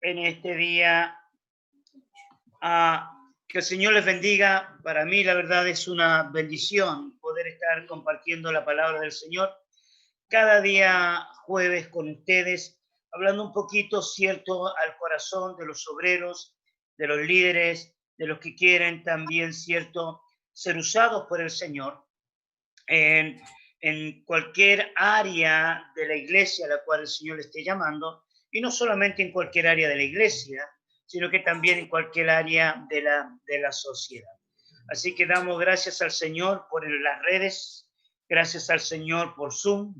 en este día. Ah, que el Señor les bendiga. Para mí, la verdad, es una bendición poder estar compartiendo la palabra del Señor cada día jueves con ustedes, hablando un poquito, cierto, al corazón de los obreros, de los líderes, de los que quieren también, cierto, ser usados por el Señor en, en cualquier área de la iglesia a la cual el Señor le esté llamando, y no solamente en cualquier área de la iglesia, sino que también en cualquier área de la sociedad. Así que damos gracias al Señor por las redes, gracias al Señor por Zoom,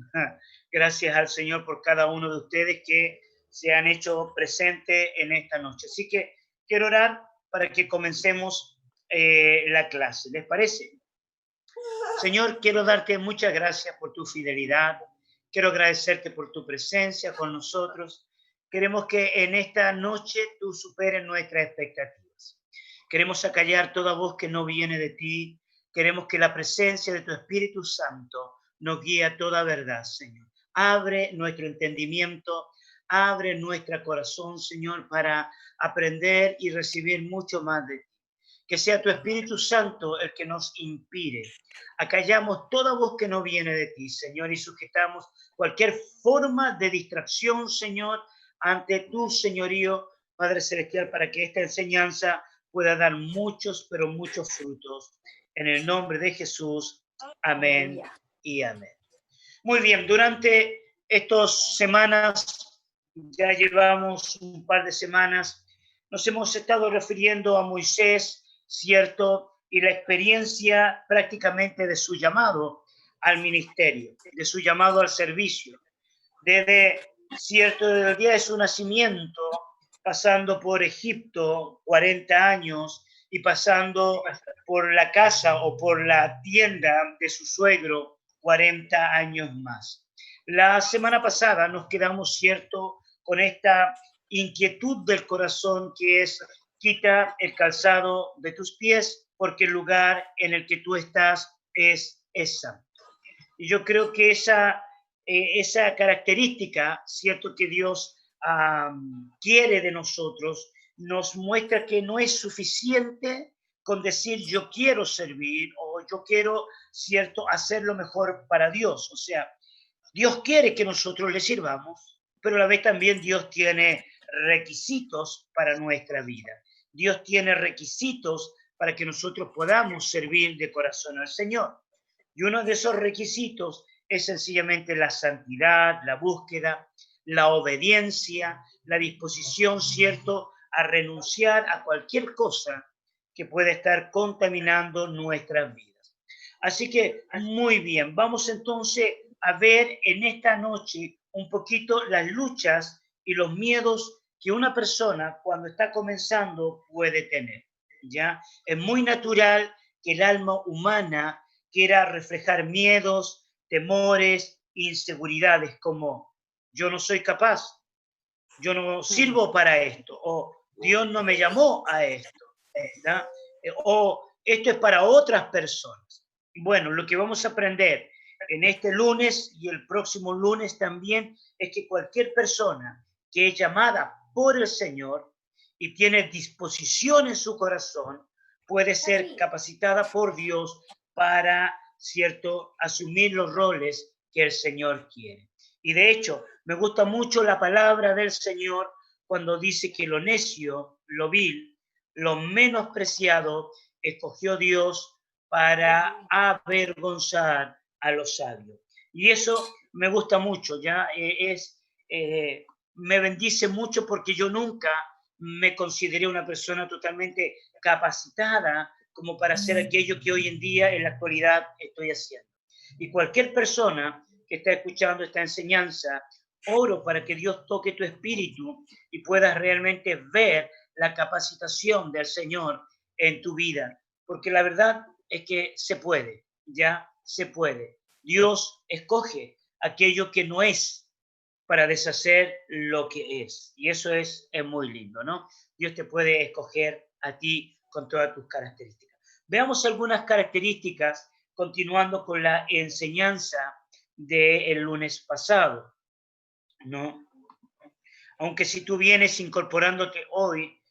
gracias al Señor por cada uno de ustedes que se han hecho presente en esta noche. Así que quiero orar para que comencemos la clase. ¿Les parece? Señor, quiero darte muchas gracias por tu fidelidad. Quiero agradecerte por tu presencia con nosotros. Queremos que en esta noche tú superes nuestras expectativas. Queremos acallar toda voz que no viene de ti. Queremos que la presencia de tu Espíritu Santo nos guíe a toda verdad, Señor. Abre nuestro entendimiento, abre nuestro corazón, Señor, para aprender y recibir mucho más de ti. Que sea tu Espíritu Santo el que nos inspire. Acallamos toda voz que no viene de ti, Señor, y sujetamos cualquier forma de distracción, Señor, ante tu señorío, Padre Celestial, para que esta enseñanza pueda dar muchos, pero muchos frutos. En el nombre de Jesús, amén y amén. Muy bien, durante estas semanas, ya llevamos un par de semanas, nos hemos estado refiriendo a Moisés, ¿cierto? Y la experiencia prácticamente de su llamado al ministerio, de su llamado al servicio, desde, ¿cierto? Desde el día de su nacimiento, pasando por Egipto, 40 años, y pasando por la casa o por la tienda de su suegro, 40 años más. La semana pasada nos quedamos, ¿cierto?, con esta inquietud del corazón que es: quita el calzado de tus pies porque el lugar en el que tú estás es santo. Y yo creo que esa característica, cierto, que Dios quiere de nosotros, nos muestra que no es suficiente con decir yo quiero servir o yo quiero, cierto, hacer lo mejor para Dios. O sea, Dios quiere que nosotros le sirvamos, pero a la vez también Dios tiene requisitos para nuestra vida. Dios tiene requisitos para que nosotros podamos servir de corazón al Señor. Y uno de esos requisitos es sencillamente la santidad, la búsqueda, la obediencia, la disposición, ¿cierto?, a renunciar a cualquier cosa que pueda estar contaminando nuestras vidas. Así que, muy bien, vamos entonces a ver en esta noche un poquito las luchas y los miedos que una persona cuando está comenzando puede tener. ¿Ya? Es muy natural que el alma humana quiera reflejar miedos, temores, inseguridades como yo no soy capaz, yo no sirvo para esto, o Dios no me llamó a esto, ¿verdad? O esto es para otras personas. Bueno, lo que vamos a aprender en este lunes y el próximo lunes también es que cualquier persona que es llamada por el Señor y tiene disposición en su corazón puede ser capacitada por Dios para, cierto, asumir los roles que el Señor quiere. Y de hecho, me gusta mucho la palabra del Señor cuando dice que lo necio, lo vil, lo menospreciado, escogió Dios para avergonzar a los sabios. Y eso me gusta mucho, ya me bendice mucho porque yo nunca me consideré una persona totalmente capacitada como para hacer aquello que hoy en día, en la actualidad, estoy haciendo. Y cualquier persona que está escuchando esta enseñanza, oro para que Dios toque tu espíritu y puedas realmente ver la capacitación del Señor en tu vida. Porque la verdad es que se puede, ya se puede. Dios escoge aquello que no es para deshacer lo que es. Y eso es muy lindo, ¿no? Dios te puede escoger a ti con todas tus características. Veamos algunas características continuando con la enseñanza del lunes pasado, ¿no? Aunque si tú vienes incorporándote hoy,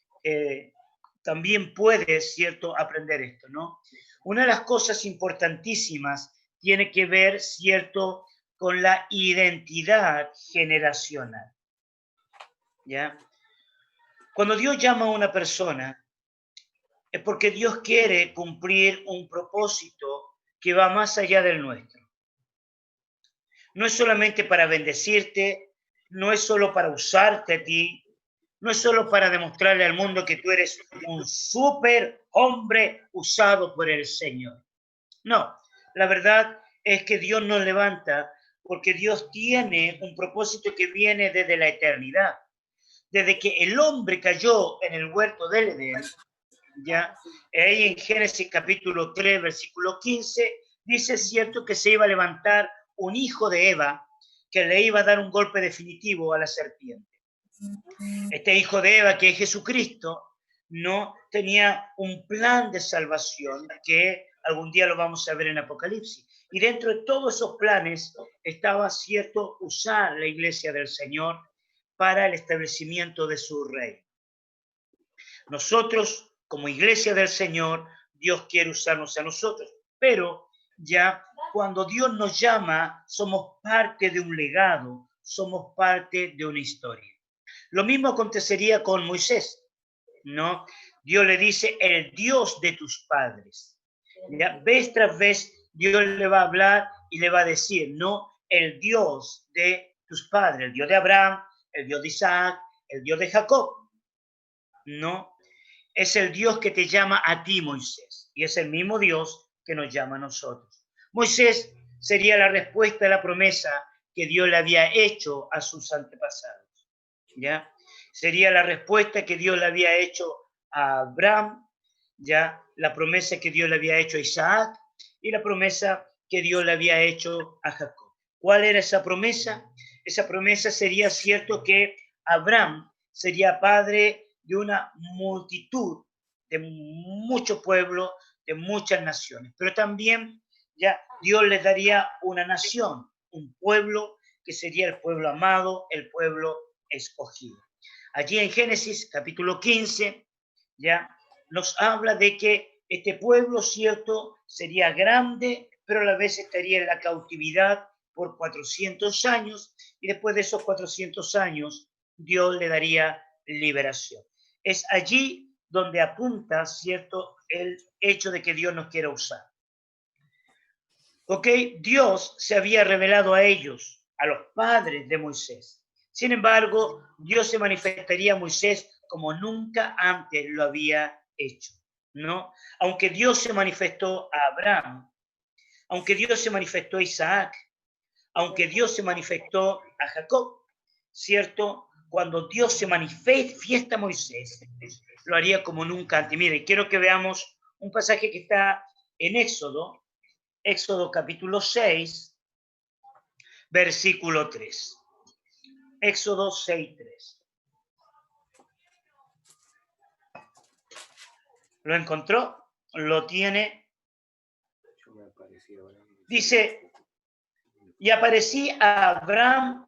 también puedes, ¿cierto?, aprender esto, ¿no? Una de las cosas importantísimas tiene que ver, ¿cierto?, con la identidad generacional, ¿ya? Cuando Dios llama a una persona, es porque Dios quiere cumplir un propósito que va más allá del nuestro. No es solamente para bendecirte, no es solo para usarte a ti, no es solo para demostrarle al mundo que tú eres un súper hombre usado por el Señor. No, la verdad es que Dios nos levanta porque Dios tiene un propósito que viene desde la eternidad. Desde que el hombre cayó en el huerto del Edén, ya, ahí en Génesis capítulo 3, versículo 15, dice cierto que se iba a levantar un hijo de Eva que le iba a dar un golpe definitivo a la serpiente. Este hijo de Eva, que es Jesucristo, no tenía un plan de salvación que algún día lo vamos a ver en Apocalipsis. Y dentro de todos esos planes estaba cierto usar la iglesia del Señor para el establecimiento de su reino. Nosotros, como iglesia del Señor, Dios quiere usarnos a nosotros, pero ya cuando Dios nos llama, somos parte de un legado, somos parte de una historia. Lo mismo acontecería con Moisés, ¿no? Dios le dice, el Dios de tus padres. ¿Ya? Vez tras vez, Dios le va a hablar y le va a decir, no, el Dios de tus padres, el Dios de Abraham, el Dios de Isaac, el Dios de Jacob. No, es el Dios que te llama a ti, Moisés, y es el mismo Dios que nos llama a nosotros. Moisés sería la respuesta a la promesa que Dios le había hecho a sus antepasados, ¿ya? Sería la respuesta que Dios le había hecho a Abraham, ¿ya? La promesa que Dios le había hecho a Isaac y la promesa que Dios le había hecho a Jacob. ¿Cuál era esa promesa? Esa promesa sería cierto que Abraham sería padre de una multitud, de mucho pueblo, de muchas naciones, pero también ya Dios les daría una nación, un pueblo que sería el pueblo amado, el pueblo escogido. Allí en Génesis capítulo 15 ya nos habla de que este pueblo, cierto, sería grande, pero a la vez estaría en la cautividad por 400 años y después de esos 400 años Dios le daría liberación. Es allí donde apunta, cierto, el hecho de que Dios nos quiera usar. Ok, Dios se había revelado a ellos, a los padres de Moisés. Sin embargo, Dios se manifestaría a Moisés como nunca antes lo había hecho, ¿no? Aunque Dios se manifestó a Abraham, aunque Dios se manifestó a Isaac, aunque Dios se manifestó a Jacob, ¿cierto? Cuando Dios se manifiesta a Moisés, lo haría como nunca antes. Mire, quiero que veamos un pasaje que está en Éxodo capítulo 6, versículo 3. Éxodo 6, 3. ¿Lo encontró? ¿Lo tiene? Dice, y aparecí a Abraham,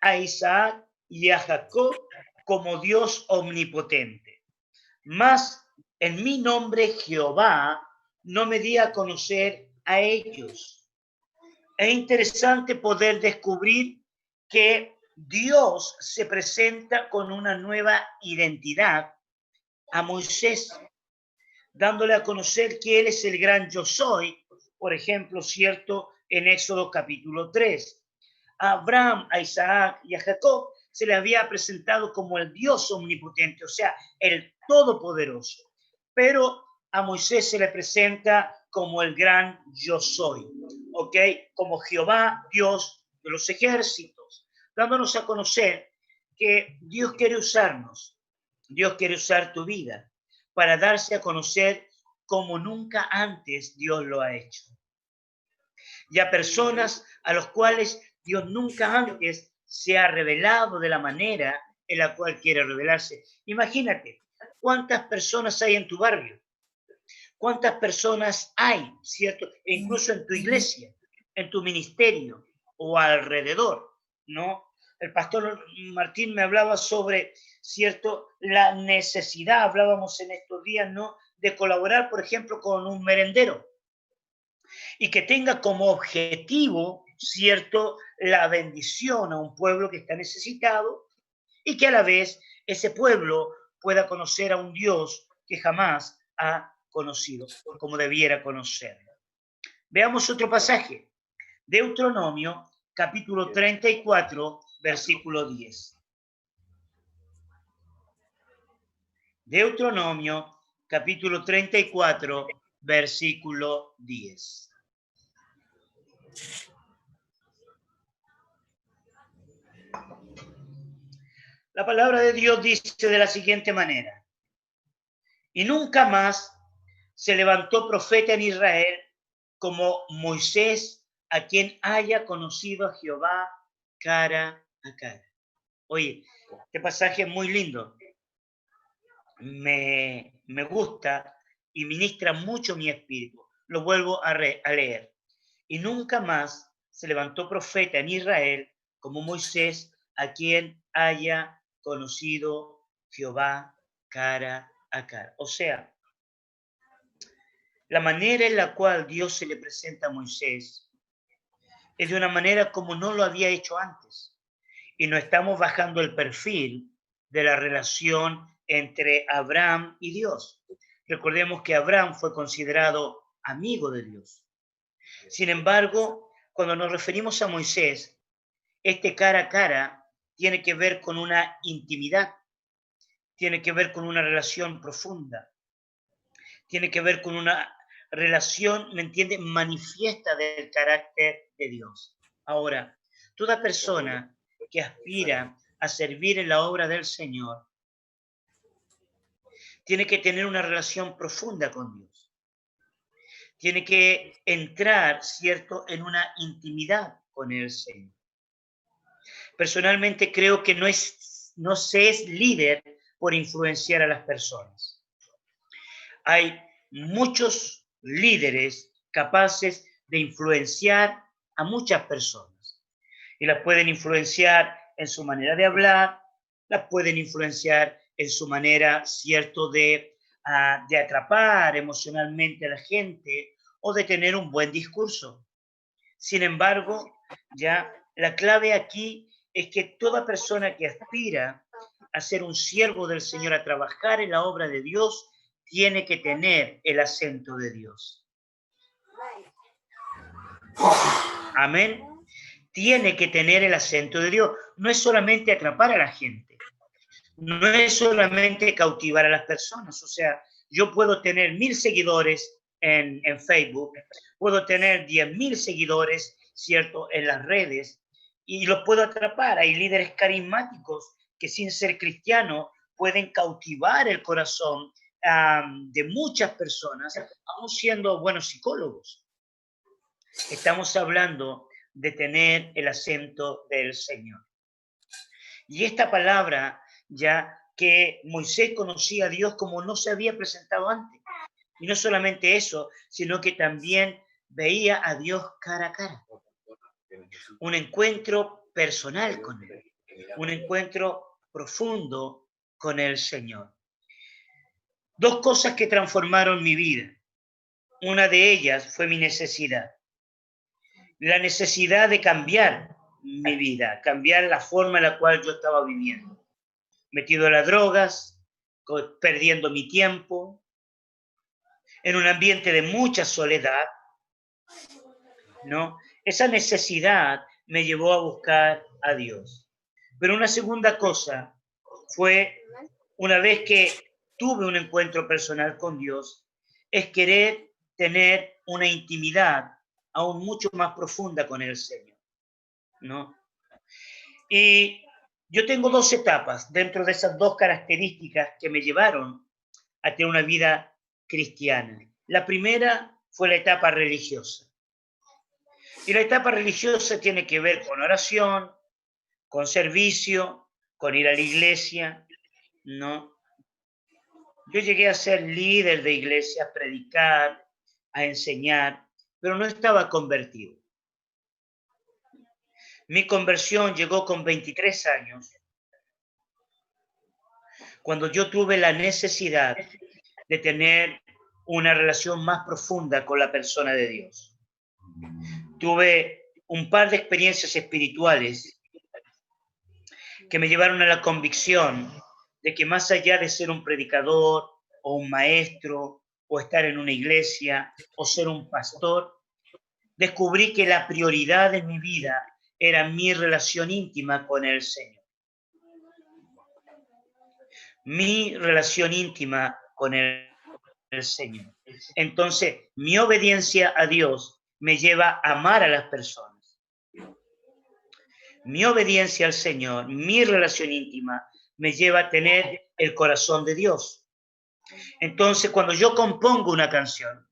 a Isaac y a Jacob como Dios omnipotente. Mas en mi nombre Jehová no me di a conocer a ellos. Es interesante poder descubrir que Dios se presenta con una nueva identidad a Moisés, dándole a conocer que Él es el gran yo soy, por ejemplo, cierto, en Éxodo capítulo 3. A Abraham, a Isaac y a Jacob se le había presentado como el Dios omnipotente, o sea, el todopoderoso. Pero a Moisés se le presenta como el gran yo soy, ¿ok? Como Jehová, Dios de los ejércitos, dándonos a conocer que Dios quiere usarnos, Dios quiere usar tu vida para darse a conocer como nunca antes Dios lo ha hecho. Y a personas a los cuales Dios nunca antes se ha revelado de la manera en la cual quiere revelarse. Imagínate, ¿cuántas personas hay en tu barrio? ¿Cuántas personas hay, cierto? E incluso en tu iglesia, en tu ministerio o alrededor, ¿no? el pastor Martín me hablaba sobre, cierto, la necesidad, hablábamos en estos días, ¿no?, de colaborar, por ejemplo, con un merendero y que tenga como objetivo, cierto, la bendición a un pueblo que está necesitado y que a la vez ese pueblo pueda conocer a un Dios que jamás ha conocido como debiera conocerlo. Veamos otro pasaje. Deuteronomio, capítulo 34, versículo 10. Deuteronomio, capítulo 34, versículo 10. La palabra de Dios dice de la siguiente manera: y nunca más se levantó profeta en Israel como Moisés, a quien haya conocido a Jehová cara a cara. Oye, este pasaje es muy lindo. Me gusta y ministra mucho mi espíritu. Lo vuelvo a leer. Y nunca más se levantó profeta en Israel como Moisés, a quien haya conocido Jehová cara a cara. O sea, la manera en la cual Dios se le presenta a Moisés es de una manera como no lo había hecho antes. Y no estamos bajando el perfil de la relación entre Abraham y Dios. Recordemos que Abraham fue considerado amigo de Dios. Sin embargo, cuando nos referimos a Moisés, este cara a cara tiene que ver con una intimidad, tiene que ver con una relación profunda, tiene que ver con una relación, ¿me entiende?, manifiesta del carácter de Dios. Ahora, toda persona que aspira a servir en la obra del Señor tiene que tener una relación profunda con Dios. Tiene que entrar, ¿cierto?, en una intimidad con el Señor. Personalmente creo que no se es líder por influenciar a las personas. Hay muchos líderes capaces de influenciar a muchas personas y las pueden influenciar en su manera de hablar, las pueden influenciar en su manera, cierto, de atrapar emocionalmente a la gente o de tener un buen discurso. Sin embargo, ya la clave aquí es que toda persona que aspira a ser un siervo del Señor, a trabajar en la obra de Dios, tiene que tener el acento de Dios. Amén. Tiene que tener el acento de Dios. No es solamente atrapar a la gente, no es solamente cautivar a las personas. O sea, yo puedo tener 1000 seguidores en Facebook, puedo tener 10.000 seguidores, ¿cierto?, en las redes, y los puedo atrapar. Hay líderes carismáticos que sin ser cristianos pueden cautivar el corazón de muchas personas, aún siendo buenos psicólogos. Estamos hablando de tener el acento del Señor. Y esta palabra, ya que Moisés conocía a Dios como no se había presentado antes. Y no solamente eso, sino que también veía a Dios cara a cara. Un encuentro personal con Él. Un encuentro profundo con el Señor. Dos cosas que transformaron mi vida. Una de ellas fue mi necesidad. La necesidad de cambiar mi vida, cambiar la forma en la cual yo estaba viviendo. Metido a las drogas, perdiendo mi tiempo, en un ambiente de mucha soledad, ¿no? Esa necesidad me llevó a buscar a Dios. Pero una segunda cosa fue, una vez que tuve un encuentro personal con Dios, es querer tener una intimidad aún mucho más profunda con el Señor, ¿no? Y yo tengo dos etapas dentro de esas dos características que me llevaron a tener una vida cristiana. La primera fue la etapa religiosa. Y la etapa religiosa tiene que ver con oración, con servicio, con ir a la iglesia, ¿no? Yo llegué a ser líder de iglesia, a predicar, a enseñar, pero no estaba convertido. Mi conversión llegó con 23 años, cuando yo tuve la necesidad de tener una relación más profunda con la persona de Dios. Tuve un par de experiencias espirituales que me llevaron a la convicción de que más allá de ser un predicador o un maestro o estar en una iglesia o ser un pastor, descubrí que la prioridad de mi vida era mi relación íntima con el Señor. Mi relación íntima con el Señor. Entonces, mi obediencia a Dios me lleva a amar a las personas. Mi obediencia al Señor, mi relación íntima, me lleva a tener el corazón de Dios. Entonces, cuando yo compongo una canción,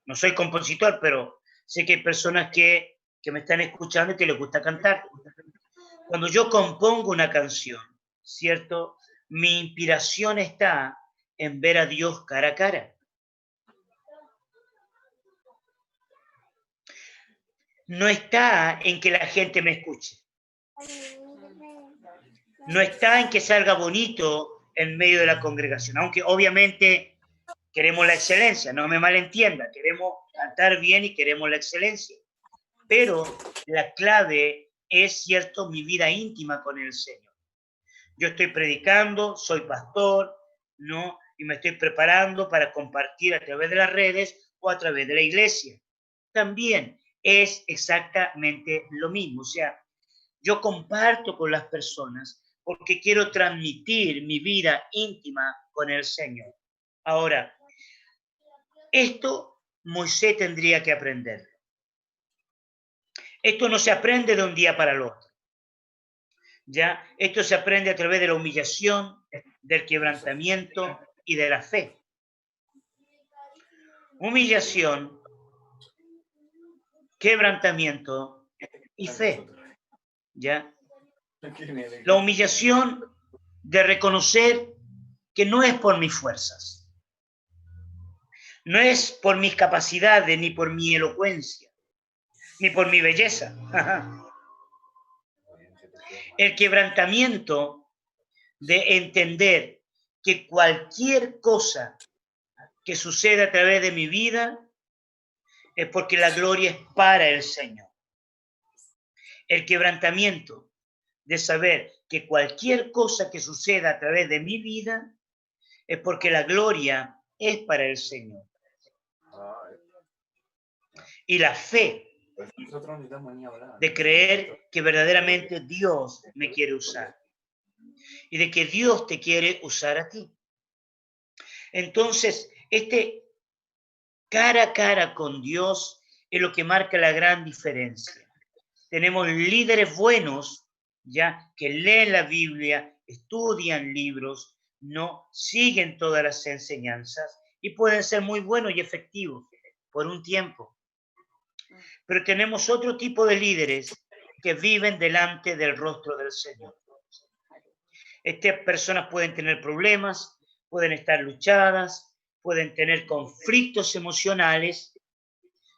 no soy compositor, pero sé que hay personas que me están escuchando y que les gusta cantar. Cuando yo compongo una canción, ¿cierto? Mi inspiración está en ver a Dios cara a cara. No está en que la gente me escuche. No está en que salga bonito en medio de la congregación, aunque obviamente queremos la excelencia, no me malentienda, queremos cantar bien y queremos la excelencia. Pero la clave es, cierto, mi vida íntima con el Señor. Yo estoy predicando, soy pastor, ¿no? Y me estoy preparando para compartir a través de las redes o a través de la iglesia. También es exactamente lo mismo. O sea, yo comparto con las personas porque quiero transmitir mi vida íntima con el Señor. Ahora, esto Moisés tendría que aprender. Esto no se aprende de un día para el otro. ¿Ya? Esto se aprende a través de la humillación, del quebrantamiento y de la fe. Humillación, quebrantamiento y fe. ¿Ya? La humillación de reconocer que no es por mis fuerzas, no es por mis capacidades, ni por mi elocuencia, ni por mi belleza. El quebrantamiento de entender que cualquier cosa que sucede a través de mi vida es porque la gloria es para el Señor. El quebrantamiento de saber que cualquier cosa que suceda a través de mi vida es porque la gloria es para el Señor. Y la fe de creer que verdaderamente Dios me quiere usar y de que Dios te quiere usar a ti. Entonces, este cara a cara con Dios es lo que marca la gran diferencia. Tenemos líderes buenos, ya, que leen la Biblia, estudian libros, no siguen todas las enseñanzas y pueden ser muy buenos y efectivos por un tiempo. Pero tenemos otro tipo de líderes que viven delante del rostro del Señor. Estas personas pueden tener problemas, pueden estar luchadas, pueden tener conflictos emocionales.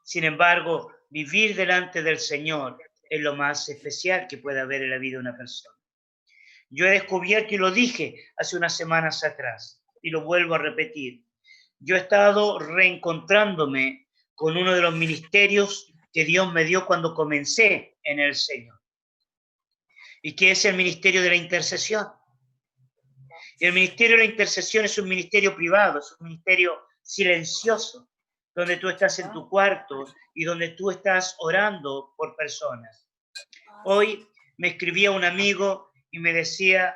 Sin embargo, vivir delante del Señor es lo más especial que puede haber en la vida de una persona. Yo he descubierto, y lo dije hace unas semanas atrás, y lo vuelvo a repetir, yo he estado reencontrándome con uno de los ministerios que Dios me dio cuando comencé en el Señor, y que es el ministerio de la intercesión. Y el ministerio de la intercesión es un ministerio privado, es un ministerio silencioso, donde tú estás en tu cuarto y donde tú estás orando por personas. Hoy me escribía un amigo y me decía,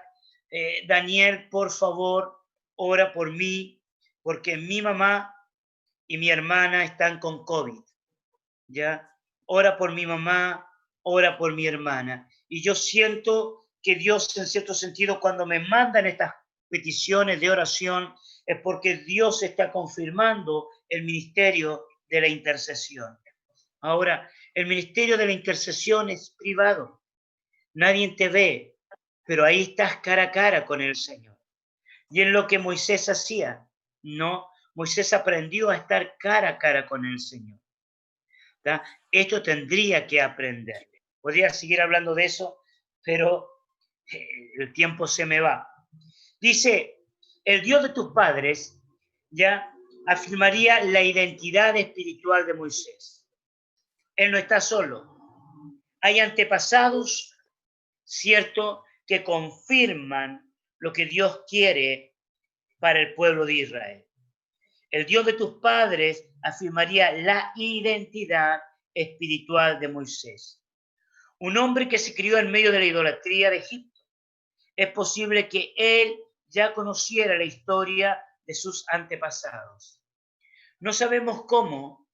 Daniel, por favor, ora por mí, porque mi mamá y mi hermana están con COVID. ¿Ya? Ora por mi mamá, ora por mi hermana. Y yo siento que Dios, en cierto sentido, cuando me mandan estas peticiones de oración, es porque Dios está confirmando el ministerio de la intercesión. Ahora, el ministerio de la intercesión es privado. Nadie te ve, pero ahí estás cara a cara con el Señor. Y en lo que Moisés hacía, no, Moisés aprendió a estar cara a cara con el Señor. ¿Tá? Esto tendría que aprender. Podría seguir hablando de eso, pero el tiempo se me va. Dice, el Dios de tus padres ya afirmaría la identidad espiritual de Moisés. Él no está solo. Hay antepasados, cierto, que confirman lo que Dios quiere para el pueblo de Israel. El Dios de tus padres afirmaría la identidad espiritual de Moisés. Un hombre que se crió en medio de la idolatría de Egipto. Es posible que él ya conociera la historia de sus antepasados. No sabemos cómo,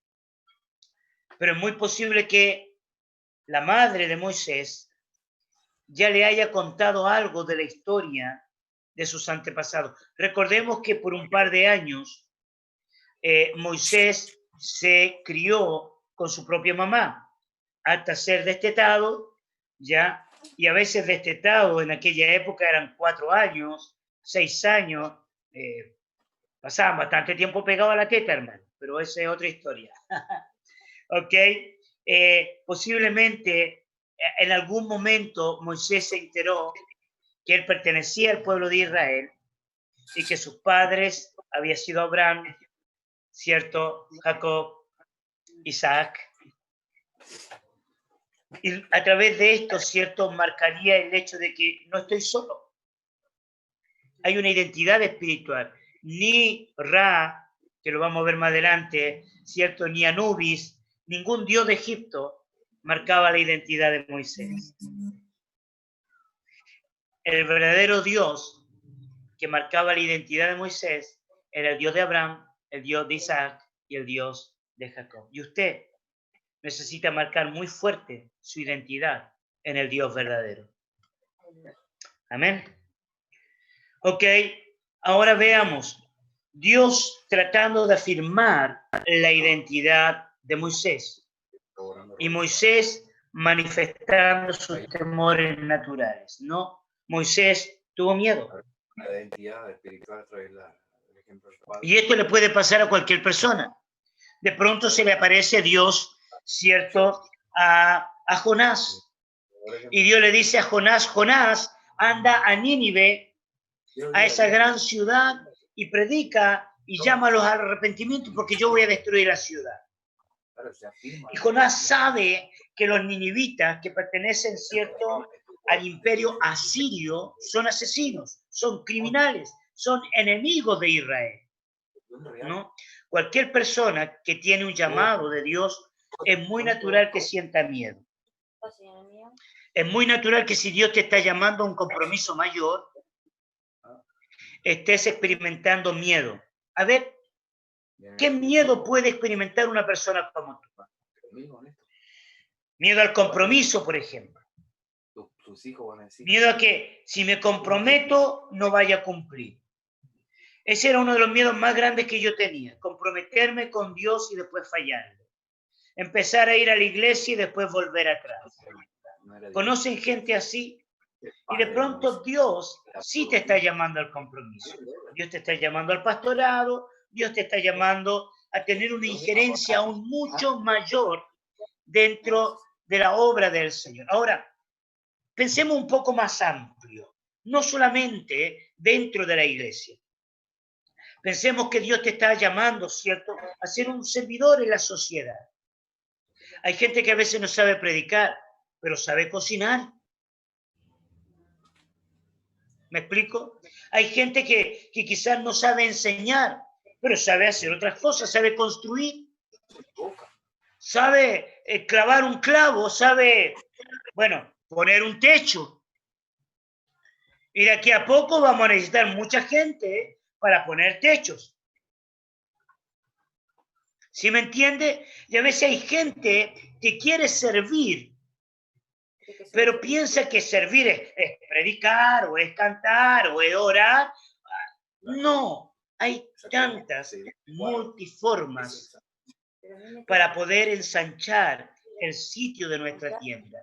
pero es muy posible que la madre de Moisés ya le haya contado algo de la historia de sus antepasados. Recordemos que por un par de años Moisés se crió con su propia mamá hasta ser destetado, ya, y a veces destetado en aquella época eran 4 años, 6 años, pasaban bastante tiempo pegado a la teta, hermano, pero esa es otra historia. ¿Ok? Posiblemente en algún momento Moisés se enteró que él pertenecía al pueblo de Israel y que sus padres habían sido Abraham, ¿cierto? Jacob, Isaac. Y a través de esto, ¿cierto? Marcaría el hecho de que no estoy solo. Hay una identidad espiritual. Ni Ra, que lo vamos a ver más adelante, ¿cierto? Ni Anubis, ningún dios de Egipto marcaba la identidad de Moisés. El verdadero Dios que marcaba la identidad de Moisés era el Dios de Abraham, el Dios de Isaac y el Dios de Jacob. Y usted necesita marcar muy fuerte su identidad en el Dios verdadero. Amén. Ok, ahora veamos. Dios tratando de afirmar la identidad de Moisés. Y Moisés manifestando sus temores naturales, ¿no? Moisés tuvo miedo. La identidad espiritual a través del ejemplo del Padre. Y esto le puede pasar a cualquier persona. De pronto se le aparece Dios, ¿cierto? A Jonás. Y Dios le dice a Jonás, Jonás, anda a Nínive, a esa gran ciudad, y predica y llámalos al arrepentimiento porque yo voy a destruir la ciudad. Y Jonás sabe que los ninivitas que pertenecen, ¿cierto?, al imperio asirio son asesinos, son criminales, son enemigos de Israel, ¿no? Cualquier persona que tiene un llamado de Dios es muy natural que sienta miedo. Es muy natural que si Dios te está llamando a un compromiso mayor, estés experimentando miedo. A ver, ¿qué miedo puede experimentar una persona como tú? Miedo al compromiso, por ejemplo. Miedo a que si me comprometo no vaya a cumplir. Ese era uno de los miedos más grandes que yo tenía, comprometerme con Dios y después fallarle. Empezar a ir a la iglesia y después volver atrás. ¿Conocen gente así? Y de pronto Dios sí te está llamando al compromiso. Dios te está llamando al pastorado, Dios te está llamando a tener una injerencia aún mucho mayor dentro de la obra del Señor. Ahora, pensemos un poco más amplio, no solamente dentro de la iglesia. Pensemos que Dios te está llamando, ¿cierto?, a ser un servidor en la sociedad. Hay gente que a veces no sabe predicar, pero sabe cocinar. ¿Me explico? Hay gente que quizás no sabe enseñar, pero sabe hacer otras cosas, sabe construir, sabe clavar un clavo, sabe, bueno, poner un techo. Y de aquí a poco vamos a necesitar mucha gente para poner techos. ¿Sí me entiende? Y a veces hay gente que quiere servir, pero piensa que servir es predicar, o es cantar, o es orar. No, hay tantas multiformas para poder ensanchar el sitio de nuestra tienda.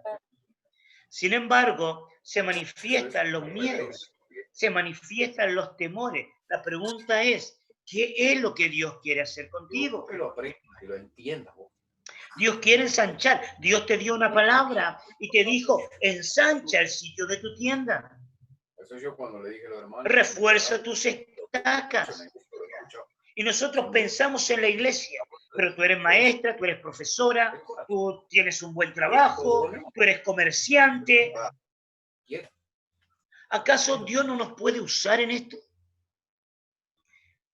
Sin embargo, se manifiestan los miedos, se manifiestan los temores. La pregunta es, ¿qué es lo que Dios quiere hacer contigo? Que lo aprendas, que lo entiendas vos. Dios quiere ensanchar. Dios te dio una palabra y te dijo, ensancha el sitio de tu tienda. Eso yo cuando le dije a los hermanos. Refuerza tus estacas. Y nosotros pensamos en la iglesia, pero tú eres maestra, tú eres profesora, tú tienes un buen trabajo, tú eres comerciante. ¿Acaso Dios no nos puede usar en esto?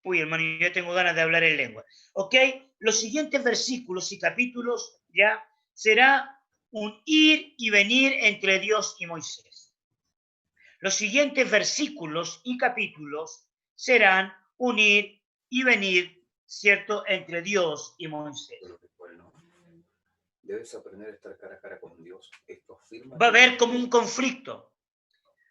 Uy, hermano, yo tengo ganas de hablar en lengua. ¿Ok? Los siguientes versículos y capítulos ya será un ir y venir entre Dios y Moisés. Los siguientes versículos y capítulos serán un ir y venir, ¿cierto?, entre Dios y Moisés. Debes aprender a estar cara a cara con Dios. Esto firma. Va a haber como un conflicto.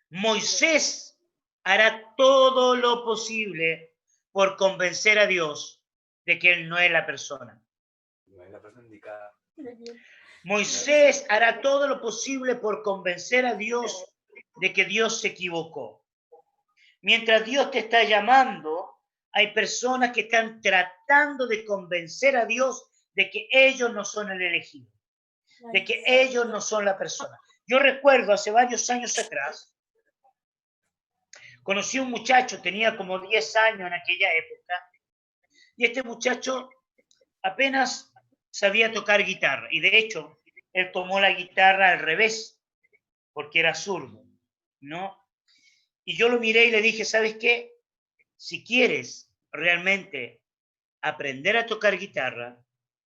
Moisés hará todo lo posible por convencer a Dios de que él no es la persona. No es la persona indicada. Moisés hará todo lo posible por convencer a Dios de que Dios se equivocó. Mientras Dios te está llamando, hay personas que están tratando de convencer a Dios de que ellos no son el elegido, de que ellos no son la persona. Yo recuerdo hace varios años atrás, conocí a un muchacho, tenía como 10 años en aquella época, y este muchacho apenas sabía tocar guitarra, y de hecho, él tomó la guitarra al revés, porque era zurdo, ¿no? Y yo lo miré y le dije, ¿sabes qué? Si quieres realmente aprender a tocar guitarra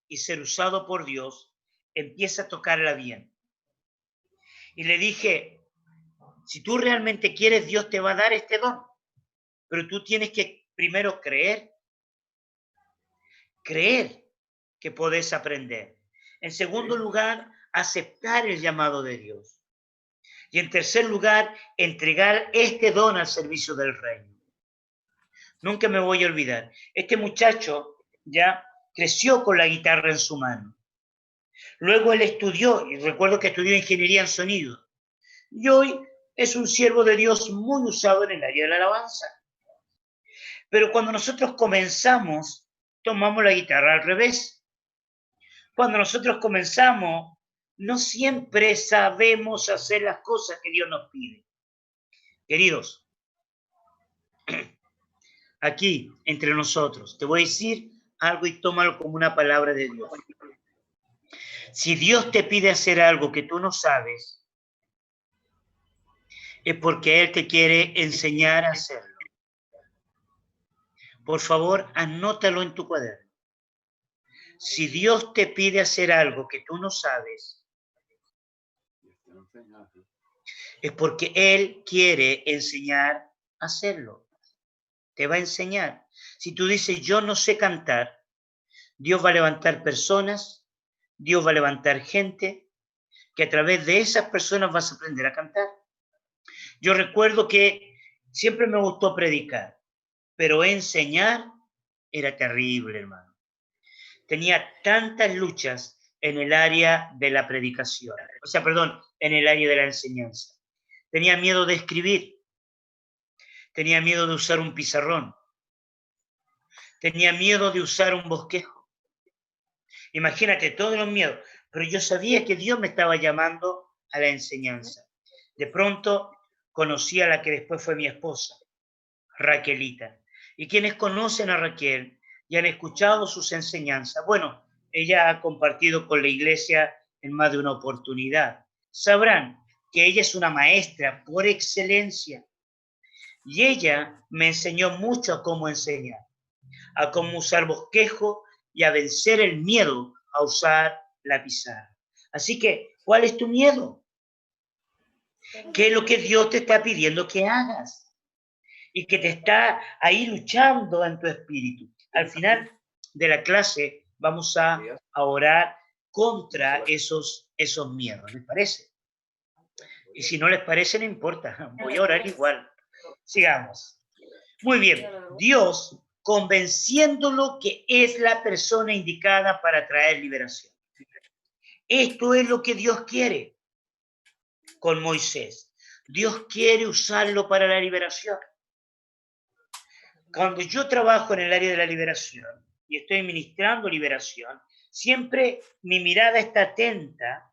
y ser usado por Dios, empieza a tocarla bien. Y le dije, si tú realmente quieres, Dios te va a dar este don, pero tú tienes que primero creer que podés aprender. En segundo lugar, aceptar el llamado de Dios. Y en tercer lugar, entregar este don al servicio del reino. Nunca me voy a olvidar. Este muchacho ya creció con la guitarra en su mano. Luego él estudió, y recuerdo que estudió ingeniería en sonido. Y hoy es un siervo de Dios muy usado en el área de la alabanza. Pero cuando nosotros comenzamos, tomamos la guitarra al revés. Cuando nosotros comenzamos, no siempre sabemos hacer las cosas que Dios nos pide. Queridos, aquí, entre nosotros, te voy a decir algo y tómalo como una palabra de Dios. Si Dios te pide hacer algo que tú no sabes, es porque Él te quiere enseñar a hacerlo. Por favor, anótalo en tu cuaderno. Si Dios te pide hacer algo que tú no sabes, es porque Él quiere enseñar a hacerlo. Te va a enseñar. Si tú dices, yo no sé cantar, Dios va a levantar personas, Dios va a levantar gente, que a través de esas personas vas a aprender a cantar. Yo recuerdo que siempre me gustó predicar, pero enseñar era terrible, hermano. Tenía tantas luchas en el área de la predicación, en el área de la enseñanza. Tenía miedo de escribir, tenía miedo de usar un pizarrón, tenía miedo de usar un bosquejo. Imagínate todos los miedos, pero yo sabía que Dios me estaba llamando a la enseñanza. De pronto conocí a la que después fue mi esposa, Raquelita. Y quienes conocen a Raquel y han escuchado sus enseñanzas, bueno, ella ha compartido con la iglesia en más de una oportunidad. Sabrán que ella es una maestra por excelencia. Y ella me enseñó mucho a cómo enseñar, a cómo usar bosquejo y a vencer el miedo a usar la pizarra. Así que, ¿cuál es tu miedo? ¿Qué es lo que Dios te está pidiendo que hagas? Y que te está ahí luchando en tu espíritu. Al final de la clase vamos a orar contra esos miedos. ¿Les parece? Y si no les parece, no importa. Voy a orar igual. Sigamos. Muy bien. Dios convenciéndolo que es la persona indicada para traer liberación. Esto es lo que Dios quiere con Moisés. Dios quiere usarlo para la liberación. Cuando yo trabajo en el área de la liberación y estoy ministrando liberación, Siempre mi mirada está atenta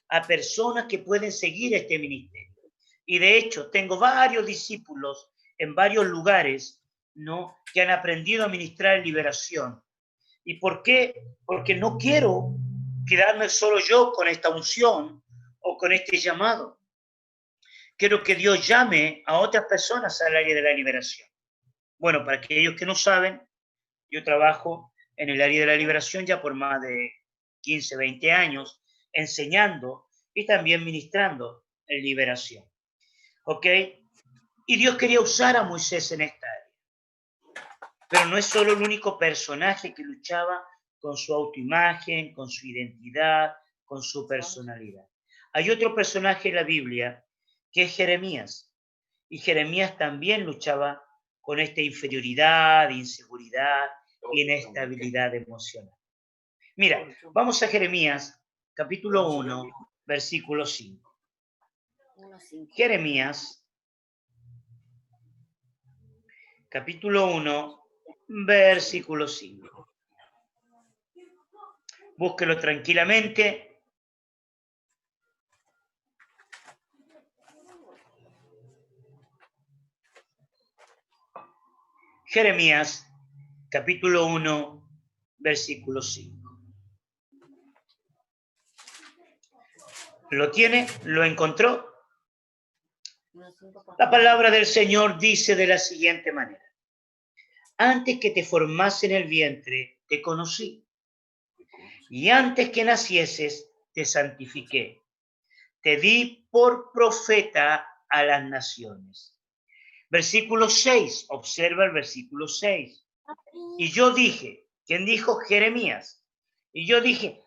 a personas que pueden seguir este ministerio. Y de hecho, tengo varios discípulos en varios lugares, ¿no?, que han aprendido a ministrar liberación. ¿Y por qué? Porque no quiero quedarme solo yo con esta unción o con este llamado. Quiero que Dios llame a otras personas al área de la liberación. Bueno, para aquellos que no saben, yo trabajo en el área de la liberación ya por más de 15, 20 años, enseñando y también ministrando en liberación. ¿Ok? Y Dios quería usar a Moisés en esta área. Pero no es solo el único personaje que luchaba con su autoimagen, con su identidad, con su personalidad. Hay otro personaje en la Biblia que es Jeremías. Y Jeremías también luchaba con esta inferioridad, inseguridad, inestabilidad emocional. Mira, vamos a Jeremías, capítulo 1, versículo 5. Jeremías, capítulo 1, versículo 5. Búsquelo tranquilamente. Jeremías, capítulo 1, versículo 5. ¿Lo tiene? ¿Lo encontró? La palabra del Señor dice de la siguiente manera: antes que te formase en el vientre, te conocí, y antes que nacieses, te santifiqué. Te di por profeta a las naciones. Versículo 6, observa el versículo 6. Y yo dije, ¿quién dijo? Jeremías. Y yo dije,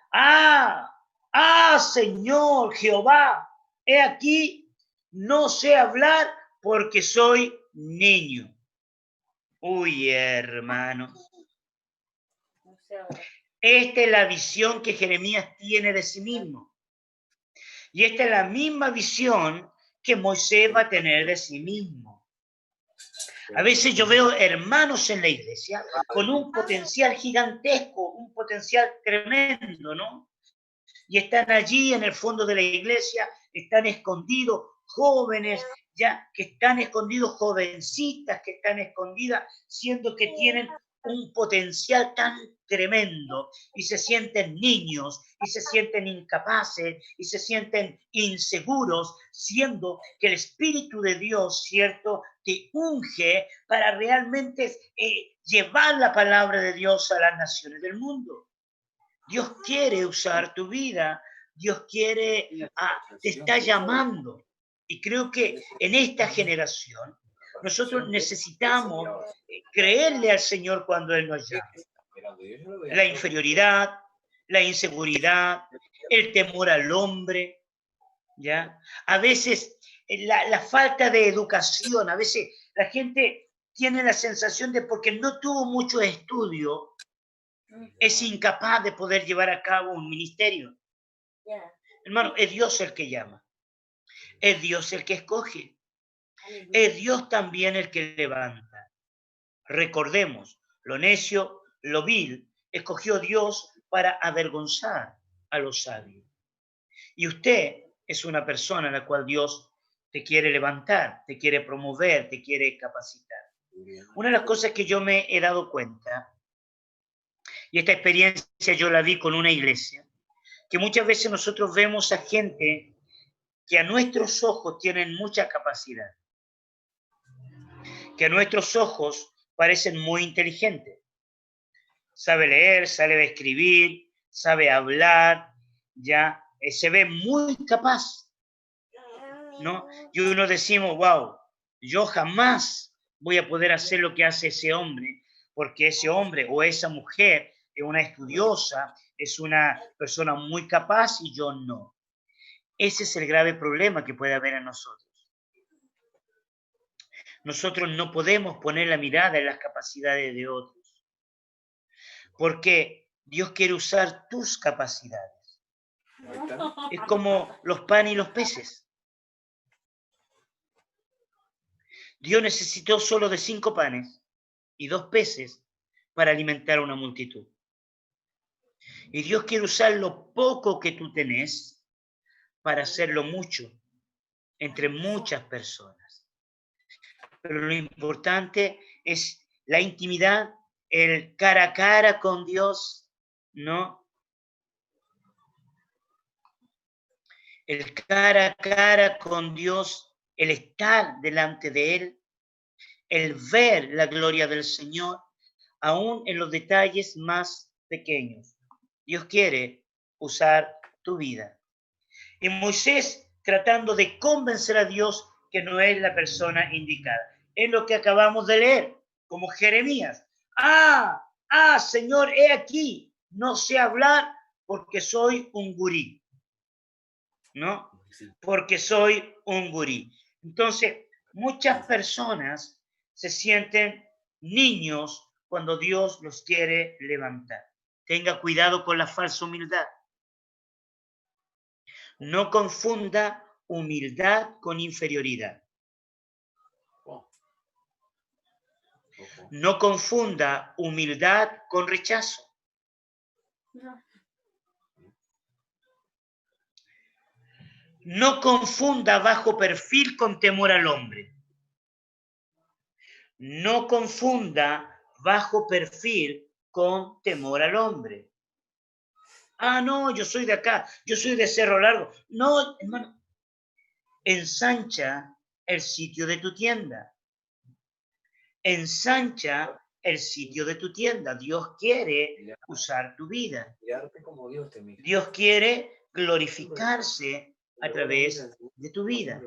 Señor Jehová, he aquí, no sé hablar porque soy niño. Uy, hermano. Esta es la visión que Jeremías tiene de sí mismo. Y esta es la misma visión que Moisés va a tener de sí mismo. A veces yo veo hermanos en la iglesia con un potencial gigantesco, un potencial tremendo, ¿no? Y están allí en el fondo de la iglesia, están escondidos jóvenes, ya que están escondidos jovencitas, que están escondidas, siendo que tienen un potencial tan tremendo y se sienten niños y se sienten incapaces y se sienten inseguros, siendo que el Espíritu de Dios, ¿cierto?, te unge para realmente llevar la palabra de Dios a las naciones del mundo. Dios quiere usar tu vida, Dios quiere, te está llamando. Y creo que en esta generación nosotros necesitamos creerle al Señor cuando Él nos llama. La inferioridad, la inseguridad, el temor al hombre, ¿ya? A veces la falta de educación, a veces la gente tiene la sensación de porque no tuvo mucho estudio, es incapaz de poder llevar a cabo un ministerio. Hermano, es Dios el que llama, es Dios el que escoge, es Dios también el que levanta. Recordemos, lo necio, lo vil, escogió Dios para avergonzar a los sabios. Y usted es una persona a la cual Dios te quiere levantar, te quiere promover, te quiere capacitar. Una de las cosas que yo me he dado cuenta, y esta experiencia yo la vi con una iglesia, que muchas veces nosotros vemos a gente que a nuestros ojos tienen mucha capacidad, que a nuestros ojos parecen muy inteligentes. Sabe leer, sabe escribir, sabe hablar, ya se ve muy capaz, ¿no? Y uno decimos, wow, yo jamás voy a poder hacer lo que hace ese hombre, porque ese hombre o esa mujer es una estudiosa, es una persona muy capaz y yo no. Ese es el grave problema que puede haber en nosotros. Nosotros no podemos poner la mirada en las capacidades de otros, porque Dios quiere usar tus capacidades. Es como los panes y los peces. Dios necesitó solo de 5 panes y 2 peces para alimentar a una multitud. Y Dios quiere usar lo poco que tú tenés para hacerlo mucho entre muchas personas. Pero lo importante es la intimidad, el cara a cara con Dios, ¿no? El cara a cara con Dios, el estar delante de Él, el ver la gloria del Señor, aún en los detalles más pequeños. Dios quiere usar tu vida. Y Moisés tratando de convencer a Dios que no es la persona indicada. Es lo que acabamos de leer, como Jeremías. Señor, he aquí, no sé hablar porque soy un gurí, ¿no? Porque soy un gurí. Entonces, muchas personas se sienten niños cuando Dios los quiere levantar. Tenga cuidado con la falsa humildad. No confunda humildad con inferioridad. No confunda humildad con rechazo. No confunda bajo perfil con temor al hombre. No confunda bajo perfil con temor al hombre. No, yo soy de acá, yo soy de Cerro Largo. No, hermano, ensancha el sitio de tu tienda. Ensancha el sitio de tu tienda. Dios quiere usar tu vida. Dios quiere glorificarse a través de tu vida.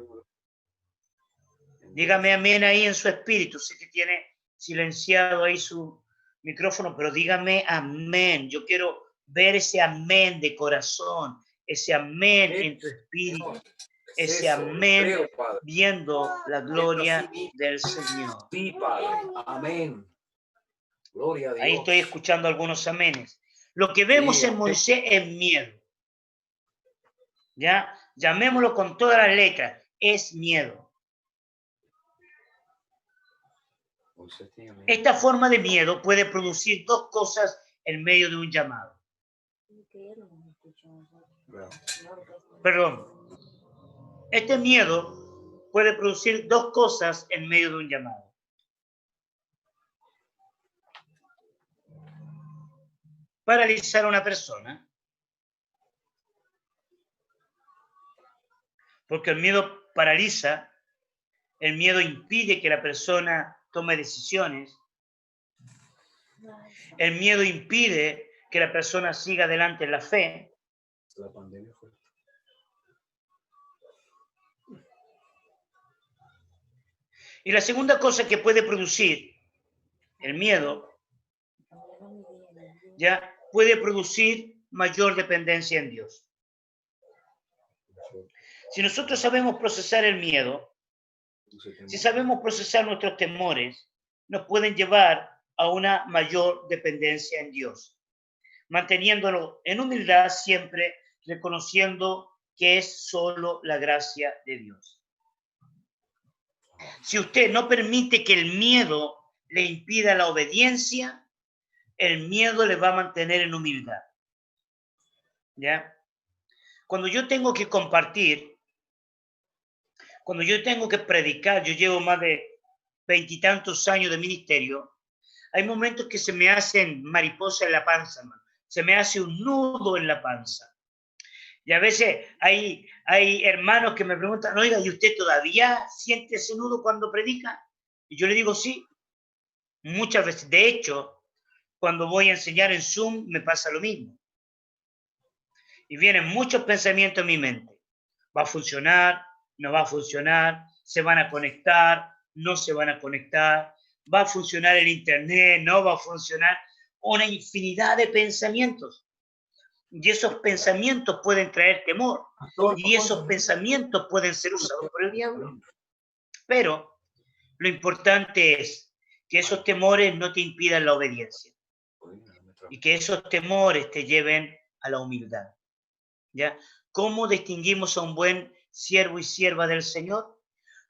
Dígame amén ahí en su espíritu. Sé que tiene silenciado ahí su micrófono, pero dígame amén. Yo quiero ver ese amén de corazón, ese amén en tu espíritu, ese amén viendo la gloria del Señor. Sí, Padre. Amén. Gloria a Dios. Ahí estoy escuchando algunos amenes. Lo que vemos en Moisés es miedo. ¿Ya? Llamémoslo con todas las letras. Es miedo. Esta forma de miedo puede producir dos cosas en medio de un llamado. Perdón. Este miedo puede producir dos cosas en medio de un llamado. Paralizar a una persona. Porque el miedo paraliza, el miedo impide que la persona tome decisiones, el miedo impide que la persona siga adelante en la fe. La pandemia fue. Y la segunda cosa que puede producir el miedo, ya puede producir mayor dependencia en Dios. Si nosotros sabemos procesar el miedo, si sabemos procesar nuestros temores, nos pueden llevar a una mayor dependencia en Dios, manteniéndolo en humildad siempre, reconociendo que es solo la gracia de Dios. Si usted no permite que el miedo le impida la obediencia, el miedo le va a mantener en humildad. ¿Ya? Cuando yo tengo que compartir, cuando yo tengo que predicar, yo llevo más de 20 y tantos años de ministerio, hay momentos que se me hacen mariposa en la panza, hermano. Se me hace un nudo en la panza. Y a veces hay hermanos que me preguntan, oiga, ¿y usted todavía siente ese nudo cuando predica? Y yo le digo, sí, muchas veces. De hecho, cuando voy a enseñar en Zoom, me pasa lo mismo. Y vienen muchos pensamientos en mi mente. ¿Va a funcionar? ¿No va a funcionar? ¿Se van a conectar? ¿No se van a conectar? ¿Va a funcionar el internet? ¿No va a funcionar? Una infinidad de pensamientos. Y esos pensamientos pueden traer temor. Y esos pensamientos pueden ser usados por el diablo. Pero lo importante es que esos temores no te impidan la obediencia. Y que esos temores te lleven a la humildad. ¿Ya? ¿Cómo distinguimos a un buen siervo y sierva del Señor?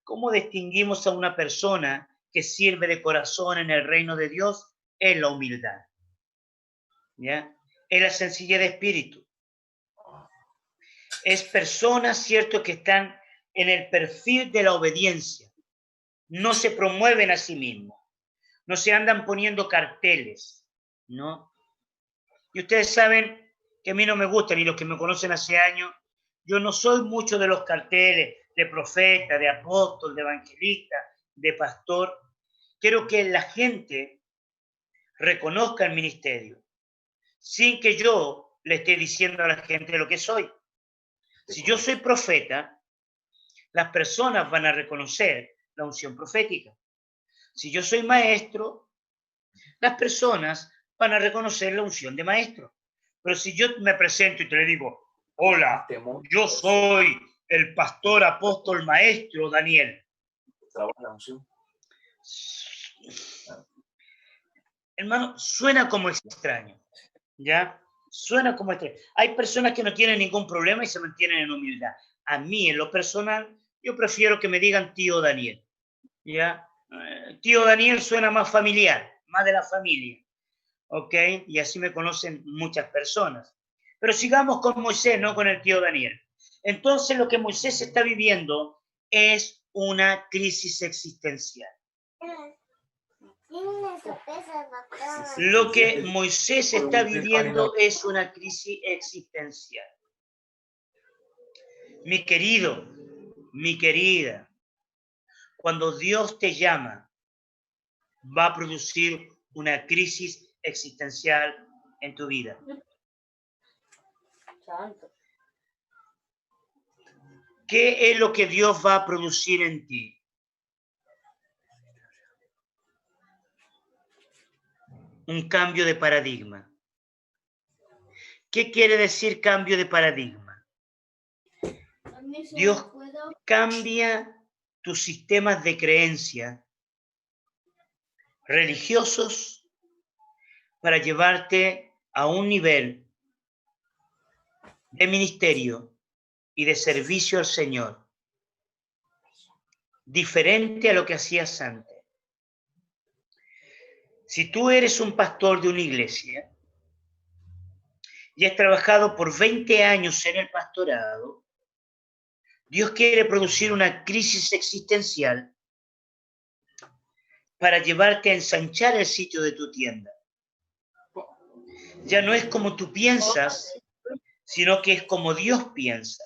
¿Cómo distinguimos a una persona que sirve de corazón en el reino de Dios? En la humildad. ¿Ya? es la sencillez de espíritu. Es personas, cierto, que están en el perfil de la obediencia. No se promueven a sí mismos. No se andan poniendo carteles, ¿no? Y ustedes saben que a mí no me gustan, y los que me conocen hace años, yo no soy mucho de los carteles de profeta, de apóstol, de evangelista, de pastor. Quiero que la gente reconozca el ministerio, sin que yo le esté diciendo a la gente lo que soy. Si yo soy profeta, las personas van a reconocer la unción profética. Si yo soy maestro, las personas van a reconocer la unción de maestro. Pero si yo me presento y te le digo, hola, yo soy el pastor, apóstol, maestro Daniel. Hermano, suena como extraño, ¿ya? Suena como extraño. Hay personas que no tienen ningún problema y se mantienen en humildad. A mí, en lo personal, yo prefiero que me digan tío Daniel, ¿ya? Tío Daniel suena más familiar, más de la familia, ¿ok? Y así me conocen muchas personas. Pero sigamos con Moisés, no con el tío Daniel. Entonces, lo que Moisés está viviendo es una crisis existencial. Lo que Moisés está viviendo es una crisis existencial. Mi querido, mi querida, cuando Dios te llama, va a producir una crisis existencial en tu vida. ¿Qué es lo que Dios va a producir en ti? Un cambio de paradigma. ¿Qué quiere decir cambio de paradigma? Dios cambia tus sistemas de creencia religiosos para llevarte a un nivel de ministerio y de servicio al Señor diferente a lo que hacías antes. Si tú eres un pastor de una iglesia y has trabajado por 20 años en el pastorado, Dios quiere producir una crisis existencial para llevarte a ensanchar el sitio de tu tienda. Ya no es como tú piensas, sino que es como Dios piensa.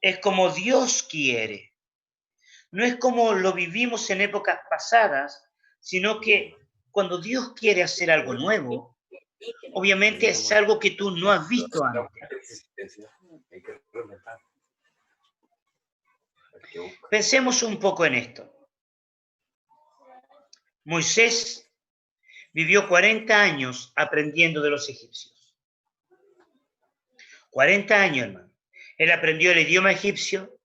Es como Dios quiere. No es como lo vivimos en épocas pasadas, sino que cuando Dios quiere hacer algo nuevo, obviamente es algo que tú no has visto antes. Pensemos un poco en esto. Moisés vivió 40 años aprendiendo de los egipcios. 40 años, hermano. Él aprendió el idioma egipcio,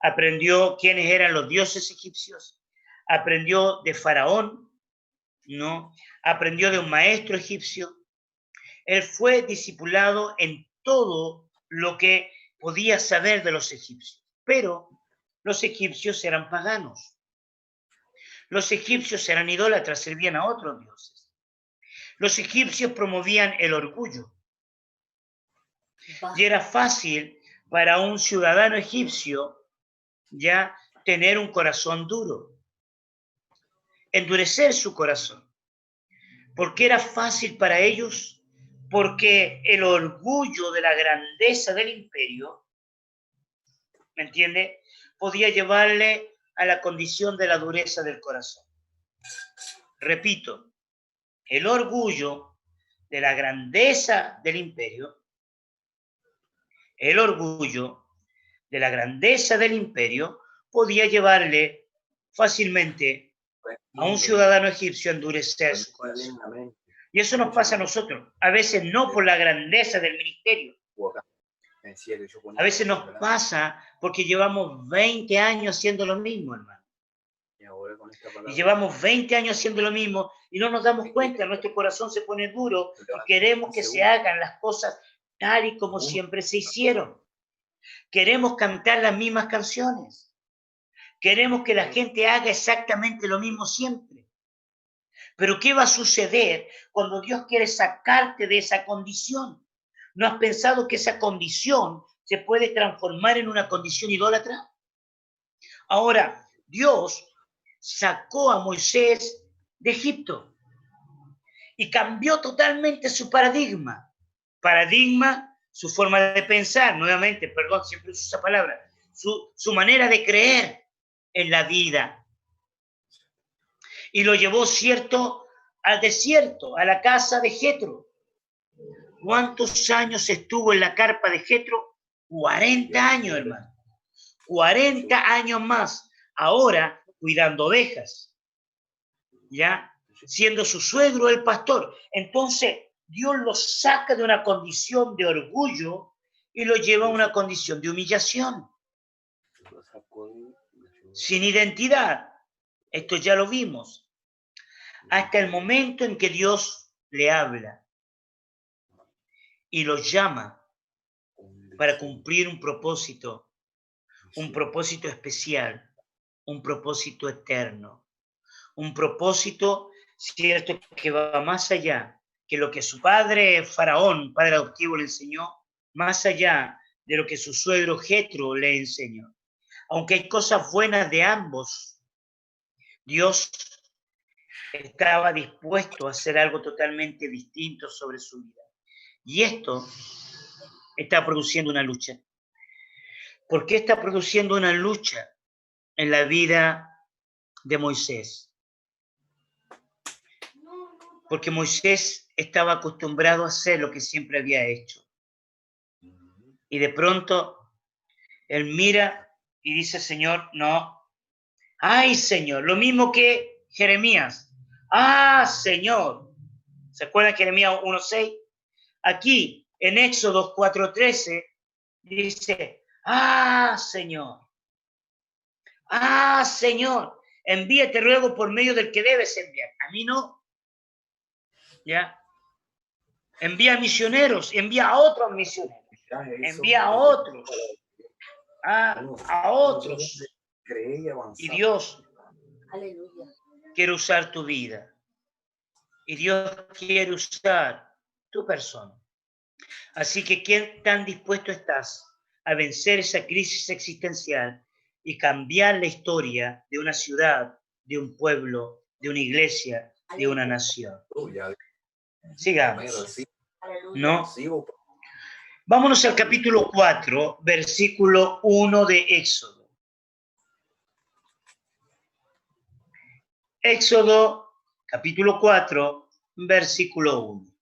aprendió quiénes eran los dioses egipcios, aprendió de Faraón, ¿no? Aprendió de un maestro egipcio. Él fue discipulado en todo lo que podía saber de los egipcios, pero los egipcios eran paganos. Los egipcios eran idólatras, servían a otros dioses. Los egipcios promovían el orgullo. Y era fácil para un ciudadano egipcio ya tener un corazón duro, endurecer su corazón. ¿Por qué era fácil para ellos? Porque el orgullo de la grandeza del imperio, ¿me entiende?, podía llevarle a la condición de la dureza del corazón. Repito, el orgullo de la grandeza del imperio, el orgullo de la grandeza del imperio podía llevarle fácilmente a un ciudadano egipcio a endurecer su corazón. Y eso nos pasa a nosotros, a veces no por la grandeza del ministerio. A veces nos pasa porque llevamos 20 años haciendo lo mismo, hermano. Y llevamos 20 años haciendo lo mismo y no nos damos cuenta, nuestro corazón se pone duro y queremos que se hagan las cosas tal y como siempre se hicieron. Queremos cantar las mismas canciones. Queremos que la gente haga exactamente lo mismo siempre. Pero ¿qué va a suceder cuando Dios quiere sacarte de esa condición? ¿No has pensado que esa condición se puede transformar en una condición idólatra? Ahora, Dios sacó a Moisés de Egipto y cambió totalmente su paradigma. Paradigma, su forma de pensar, nuevamente, perdón, siempre uso esa palabra, su manera de creer en la vida. Y lo llevó, cierto, al desierto, a la casa de Jetro. ¿Cuántos años estuvo en la carpa de Jetro? 40 años, hermano. 40 años más. Ahora cuidando ovejas. ¿Ya? Siendo su suegro el pastor. Entonces, Dios lo saca de una condición de orgullo y lo lleva a una condición de humillación. Sin identidad. Esto ya lo vimos. Hasta el momento en que Dios le habla y lo llama para cumplir un propósito especial, un propósito eterno, un propósito, cierto, que va más allá que lo que su padre Faraón, padre adoptivo, le enseñó, más allá de lo que su suegro Jetro le enseñó. Aunque hay cosas buenas de ambos, Dios estaba dispuesto a hacer algo totalmente distinto sobre su vida. Y esto está produciendo una lucha. ¿Por qué está produciendo una lucha en la vida de Moisés? Porque Moisés estaba acostumbrado a hacer lo que siempre había hecho. Y de pronto él mira y dice, Señor, no. Ay, Señor, lo mismo que Jeremías. Ah, Señor. ¿Se acuerdan de Jeremías 1:6? Aquí, en Éxodo 4:13, dice, ah, Señor. Ah, Señor, envíate luego por medio del que debes enviar. A mí no. ¿Ya? Envía misioneros, envía a otros misioneros. Envía a otros. A otros. Y Dios quiere usar tu vida. Y Dios quiere usar tu persona. Así que, ¿qué tan dispuesto estás a vencer esa crisis existencial y cambiar la historia de una ciudad, de un pueblo, de una iglesia, de una nación? Sigamos. ¿No? Vámonos al capítulo 4, versículo 1 de Éxodo. Éxodo, capítulo 4, versículo 1.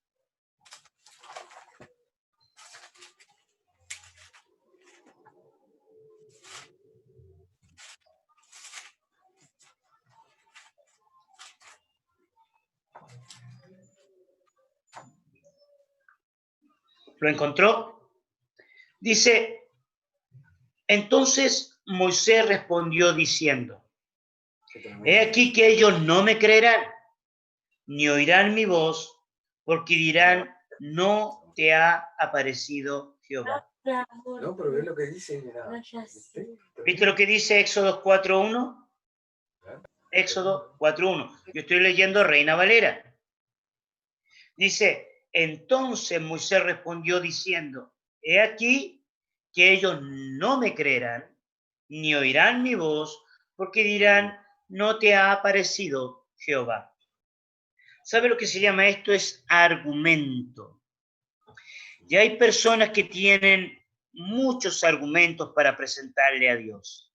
¿Lo encontró? Dice, entonces Moisés respondió diciendo, he aquí que ellos no me creerán, ni oirán mi voz, porque dirán, no te ha aparecido Jehová. No, pero ve lo que dice. ¿Viste lo que dice Éxodo 4.1? Éxodo 4.1. Yo estoy leyendo Reina Valera. Dice, entonces Moisés respondió diciendo, he aquí que ellos no me creerán, ni oirán mi voz, porque dirán, no te ha aparecido Jehová. ¿Sabe lo que se llama esto? Es argumento. Y hay personas que tienen muchos argumentos para presentarle a Dios.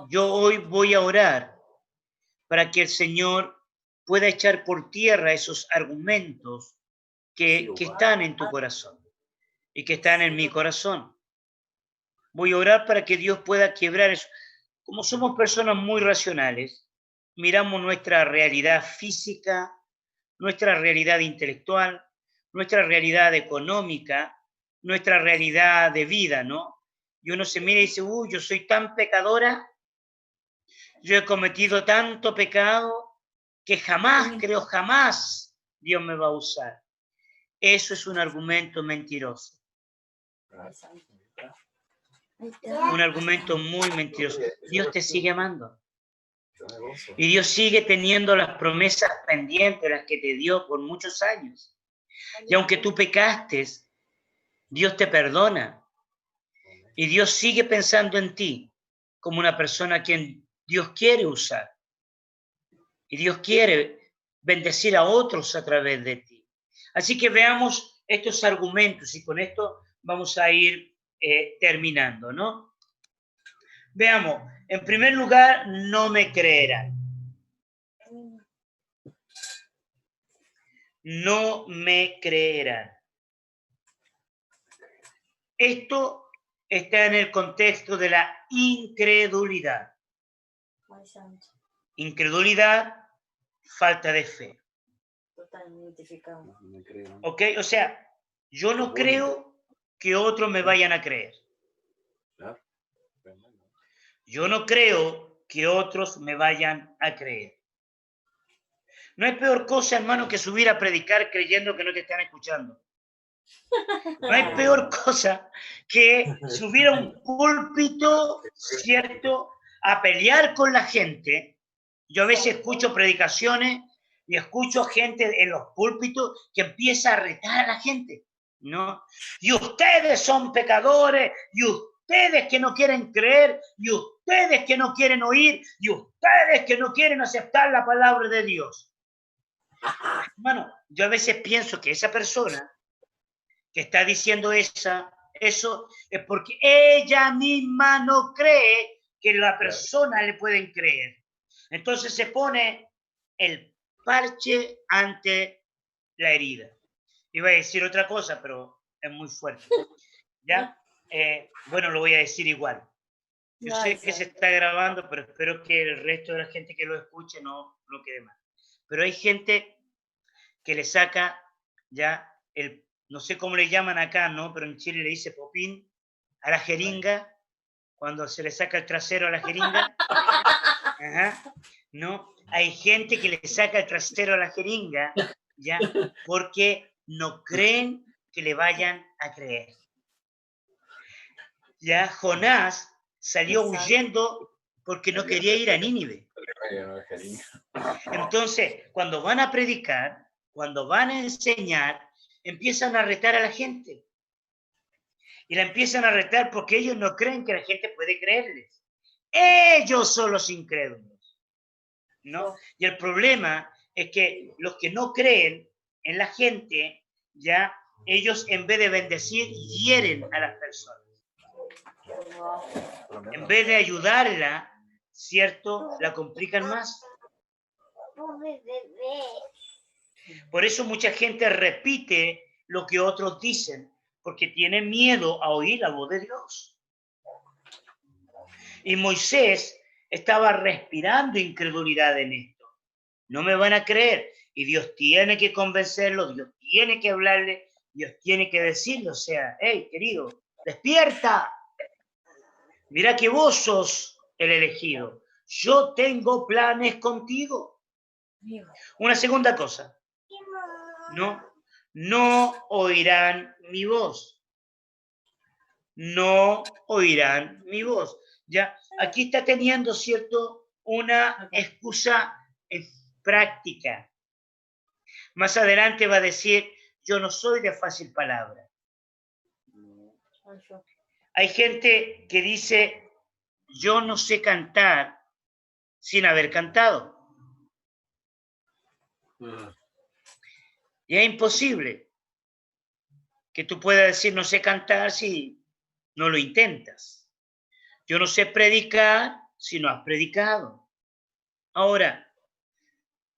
Yo hoy voy a orar para que el Señor pueda echar por tierra esos argumentos que están en tu corazón y que están en mi corazón. Voy a orar para que Dios pueda quebrar eso. Como somos personas muy racionales, miramos nuestra realidad física, nuestra realidad intelectual, nuestra realidad económica, nuestra realidad de vida, ¿no? Y uno se mira y dice, uy, yo soy tan pecadora, yo he cometido tanto pecado, que jamás, creo jamás, Dios me va a usar. Eso es un argumento mentiroso. Un argumento muy mentiroso. Dios te sigue amando. Trae gozo. Y Dios sigue teniendo las promesas pendientes, las que te dio por muchos años. Y aunque tú pecaste, Dios te perdona. Amén. Y Dios sigue pensando en ti como una persona a quien Dios quiere usar. Y Dios quiere bendecir a otros a través de ti. Así que veamos estos argumentos y con esto vamos a ir terminando, ¿no? Veamos, en primer lugar, no me creerán. No me creerán. Esto está en el contexto de la incredulidad. Incredulidad, falta de fe. Totalmente identificado. No me creerán. ¿Ok? O sea, yo no creo que otros me vayan a creer. Claro. Tremendo. Yo no creo que otros me vayan a creer. No hay peor cosa, hermano, que subir a predicar creyendo que no te están escuchando. No hay peor cosa que subir a un púlpito, ¿cierto? A pelear con la gente. Yo a veces escucho predicaciones y escucho gente en los púlpitos que empieza a retar a la gente, ¿no? Y ustedes son pecadores, y ustedes que no quieren creer, y ustedes que no quieren oír, y ustedes que no quieren aceptar la palabra de Dios. Hermano, yo a veces pienso que esa persona que está diciendo eso es porque ella misma no cree que la persona le pueden creer. Entonces se pone el parche ante la herida. Iba a decir otra cosa, pero es muy fuerte. ¿Ya? Bueno, lo voy a decir igual. Yo sé que se está grabando, pero espero que el resto de la gente que lo escuche no quede mal. Pero hay gente que le saca ya no sé cómo le llaman acá, ¿no? Pero en Chile le dice popín a la jeringa, cuando se le saca el trasero a la jeringa. Ajá, ¿no? Hay gente que le saca el trasero a la jeringa, ¿ya? Porque no creen que le vayan a creer. Ya Jonás salió huyendo porque no quería ir a Nínive. Entonces, cuando van a predicar, cuando van a enseñar, empiezan a retar a la gente. Y la empiezan a retar porque ellos no creen que la gente puede creerles. Ellos son los incrédulos, ¿no? Y el problema es que los que no creen en la gente, ya ellos en vez de bendecir, hieren a las personas. En vez de ayudarla, ¿cierto? La complican más. Por eso mucha gente repite lo que otros dicen, porque tiene miedo a oír la voz de Dios. Y Moisés estaba respirando incredulidad en esto. No me van a creer. Y Dios tiene que convencerlo, Dios tiene que hablarle, Dios tiene que decirle, o sea, hey, querido, despierta. Mira que vos sos el elegido. Yo tengo planes contigo. Una segunda cosa. No oirán mi voz. No oirán mi voz. Ya, aquí está teniendo, ¿cierto? Una excusa práctica. Más adelante va a decir, yo no soy de fácil palabra. Hay gente que dice, yo no sé cantar sin haber cantado. Y es imposible que tú puedas decir, no sé cantar si no lo intentas. Yo no sé predicar si no has predicado. Ahora,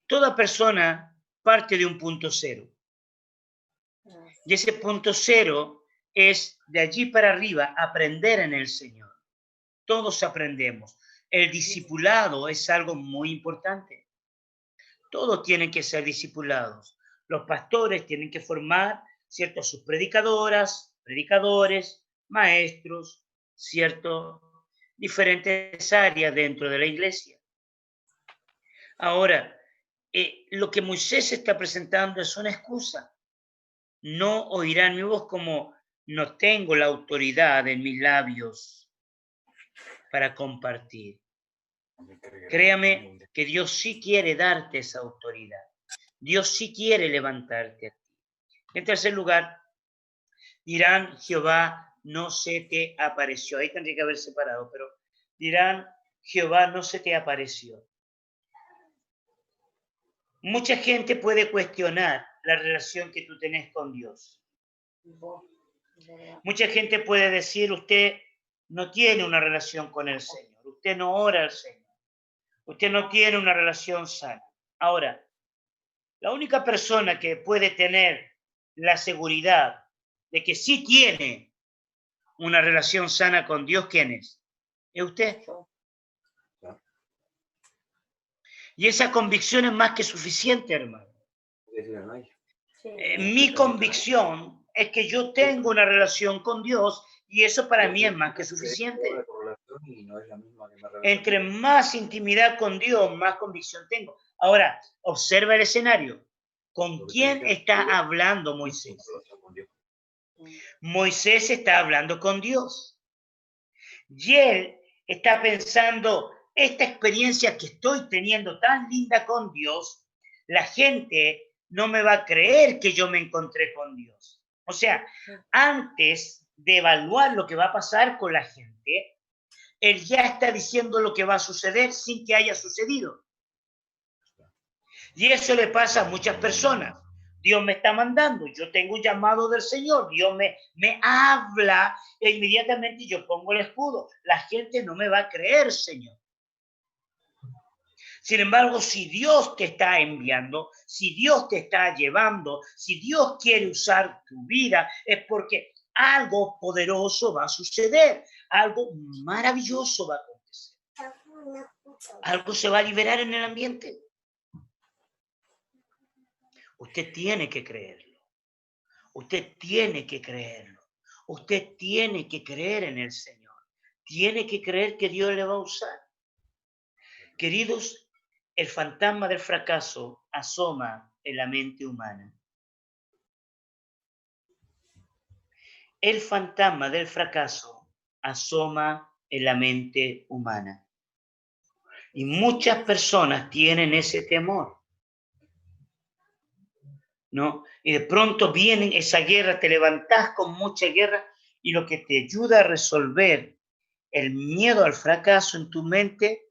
toda persona parte de un punto cero. Y ese punto cero es de allí para arriba aprender en el Señor. Todos aprendemos. El discipulado es algo muy importante. Todos tienen que ser discipulados. Los pastores tienen que formar, ¿cierto?, sus predicadoras, predicadores, maestros, ¿cierto?, diferentes áreas dentro de la iglesia. Ahora, lo que Moisés está presentando es una excusa. No oirán mi voz como no tengo la autoridad en mis labios para compartir. Créame que Dios sí quiere darte esa autoridad. Dios sí quiere levantarte a ti. En tercer lugar, dirán, Jehová no se te apareció. Ahí tendría que haber separado, pero dirán, Jehová no se te apareció. Mucha gente puede cuestionar la relación que tú tenés con Dios. ¿Verdad? Mucha gente puede decir, usted no tiene una relación con el Señor, usted no ora al Señor, usted no tiene una relación sana. Ahora, la única persona que puede tener la seguridad de que sí tiene una relación sana con Dios, ¿quién es? Es usted. Yo. Y esa convicción es más que suficiente, hermano. Sí, Mi convicción es que yo tengo una relación con Dios y eso para mí es más que suficiente. Entre más intimidad con Dios, más convicción tengo. Ahora, observa el escenario. ¿Con quién está hablando Moisés? Moisés está hablando con Dios. Y él está pensando, esta experiencia que estoy teniendo tan linda con Dios, la gente no me va a creer que yo me encontré con Dios. O sea, antes de evaluar lo que va a pasar con la gente, él ya está diciendo lo que va a suceder sin que haya sucedido. Y eso le pasa a muchas personas. Dios me está mandando, yo tengo un llamado del Señor, Dios me habla e inmediatamente yo pongo el escudo. La gente no me va a creer, Señor. Sin embargo, si Dios te está enviando, si Dios te está llevando, si Dios quiere usar tu vida, es porque algo poderoso va a suceder, algo maravilloso va a acontecer. Algo se va a liberar en el ambiente. Usted tiene que creerlo. Usted tiene que creerlo. Usted tiene que creer en el Señor. Tiene que creer que Dios le va a usar. Queridos, el fantasma del fracaso asoma en la mente humana. El fantasma del fracaso asoma en la mente humana. Y muchas personas tienen ese temor, ¿no? Y de pronto viene esa guerra, te levantás con mucha guerra y lo que te ayuda a resolver el miedo al fracaso en tu mente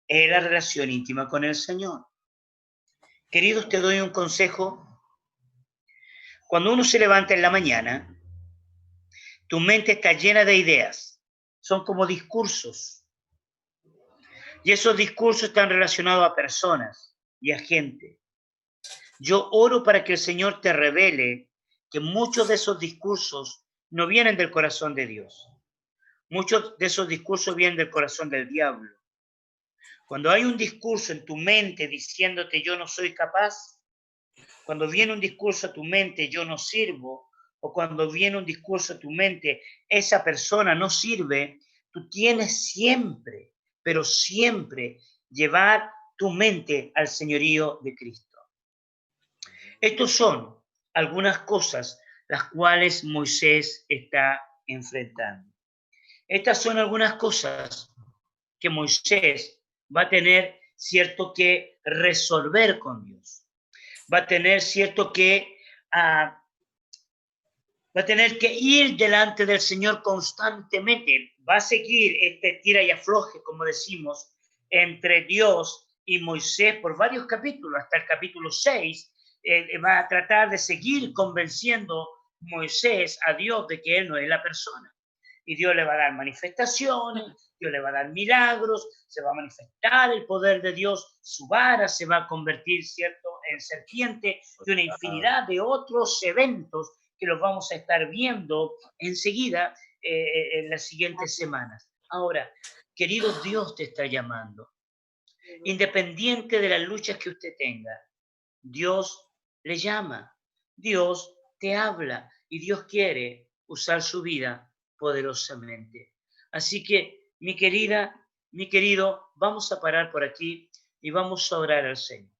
es la relación íntima con el Señor. Queridos, te doy un consejo. Cuando uno se levanta en la mañana, tu mente está llena de ideas. Son como discursos. Y esos discursos están relacionados a personas y a gente. Yo oro para que el Señor te revele que muchos de esos discursos no vienen del corazón de Dios. Muchos de esos discursos vienen del corazón del diablo. Cuando hay un discurso en tu mente diciéndote yo no soy capaz, cuando viene un discurso a tu mente yo no sirvo, o cuando viene un discurso a tu mente esa persona no sirve, tú tienes siempre, pero siempre llevar tu mente al señorío de Cristo. Estos son algunas cosas las cuales Moisés está enfrentando. Estas son algunas cosas que Moisés va a tener cierto que resolver con Dios. Va a tener cierto que va a tener que ir delante del Señor constantemente. Va a seguir este tira y afloje, como decimos, entre Dios y Moisés por varios capítulos, hasta el capítulo 6. Va a tratar de seguir convenciendo Moisés a Dios de que él no es la persona. Y Dios le va a dar manifestaciones, Dios le va a dar milagros, se va a manifestar el poder de Dios, su vara se va a convertir, ¿cierto?, en serpiente, y una infinidad de otros eventos que los vamos a estar viendo enseguida en las siguientes semanas. Ahora, querido, Dios te está llamando. Independiente de las luchas que usted tenga, Dios le llama, Dios te habla y Dios quiere usar su vida poderosamente. Así que, mi querida, mi querido, vamos a parar por aquí y vamos a orar al Señor.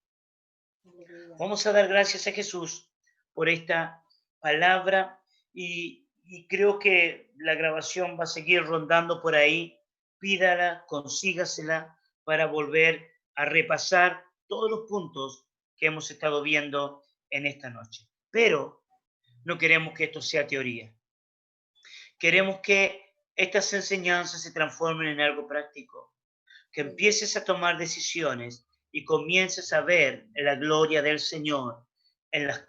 Vamos a dar gracias a Jesús por esta palabra y creo que la grabación va a seguir rondando por ahí. Pídala, consígasela, para volver a repasar todos los puntos que hemos estado viendo en esta noche. Pero no queremos que esto sea teoría. Queremos que estas enseñanzas se transformen en algo práctico, que empieces a tomar decisiones y comiences a ver la gloria del Señor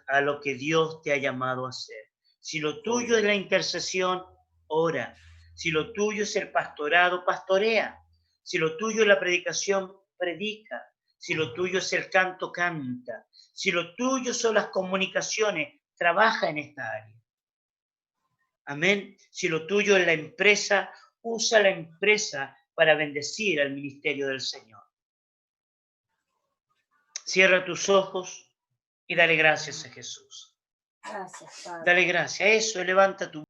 a lo que Dios te ha llamado a hacer. Si lo tuyo es la intercesión, ora. Si lo tuyo es el pastorado, pastorea. Si lo tuyo es la predicación, predica. Si lo tuyo es el canto, canta. Si lo tuyo son las comunicaciones, trabaja en esta área. Amén. Si lo tuyo es la empresa, usa la empresa para bendecir al ministerio del Señor. Cierra tus ojos y dale gracias a Jesús. Gracias, Padre. Dale gracias. Eso, levanta tu